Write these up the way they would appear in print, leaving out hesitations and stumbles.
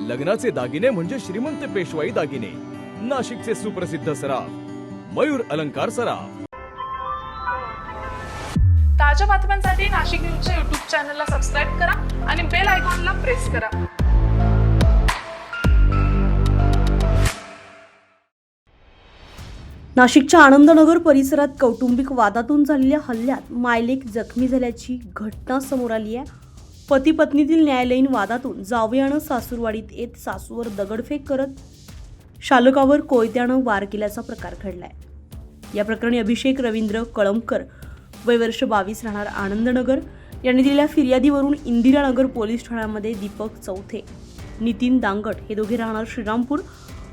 लग्नाचे दागिने म्हणजे श्रीमंत पेशवाई दागिने, नाशिकचे सुप्रसिद्ध सराफ मयूर अलंकार सराफ। ताज्या बातम्यांसाठी नाशिक न्यूजच्या YouTube चॅनलला सबस्क्राईब करा आणि बेल आयकॉनला प्रेस करा। नाशिकच्या आनंदनगर परिसरात कौटुंबिक वादातून झालेल्या हल्ल्यात मायलेक जखमी झाल्याची घटना समोर आली आहे। पती पत्नीतील न्यायालयीन वादातून जावयानं सासूरवाडीत येत सासूवर दगडफेक करत शालकावर कोयत्यानं वार केल्याचा प्रकार घडलाय। या प्रकरणी अभिषेक रवींद्र कळमकर वय वर्ष 22 राहणार आनंदनगर यांनी दिलेल्या फिर्यादीवरून इंदिरानगर पोलीस ठाण्यामध्ये दीपक चौथे, नितीन दांगट हे दोघे राहणार श्रीरामपूर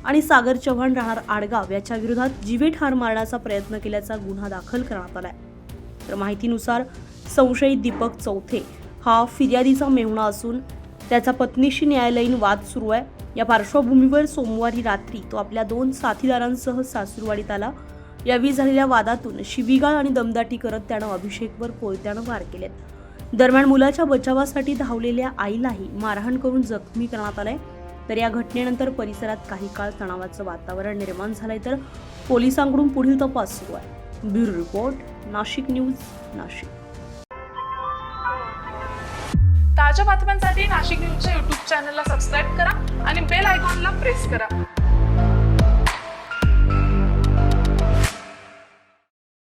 आणि सागर चव्हाण राहणार आडगाव याच्या विरोधात जीवे ठार मारण्याचा प्रयत्न केल्याचा गुन्हा दाखल करण्यात आलाय। तर माहितीनुसार संशयित दीपक चौथे हा फिर्यादीचा मेहुणा असून त्याचा पत्नीशी न्यायालयीन वाद सुरू आहे। या पार्श्वभूमीवर सोमवारी रात्री तो आपल्या 2 साथीदारांसह सासूरवाडीत आला। यावेळी झालेल्या वादातून शिवीगाळ आणि दमदाटी करत त्यानं अभिषेकवर कोयत्यानं वार केलेत। दरम्यान मुलाच्या बचावासाठी धावलेल्या आईलाही मारहाण करून जखमी करण्यात आलंय। तर या घटनेनंतर परिसरात काही काळ तणावाचं वातावरण निर्माण झालंय, तर पोलिसांकडून पुढील तपास सुरू आहे। Bureau report, Nashik news, Nashik. ताज्या बातम्यांसाठी नाशिक न्यूजच्या YouTube चॅनलला सबस्क्राईब करा आणि बेल आयकॉनला प्रेस करा।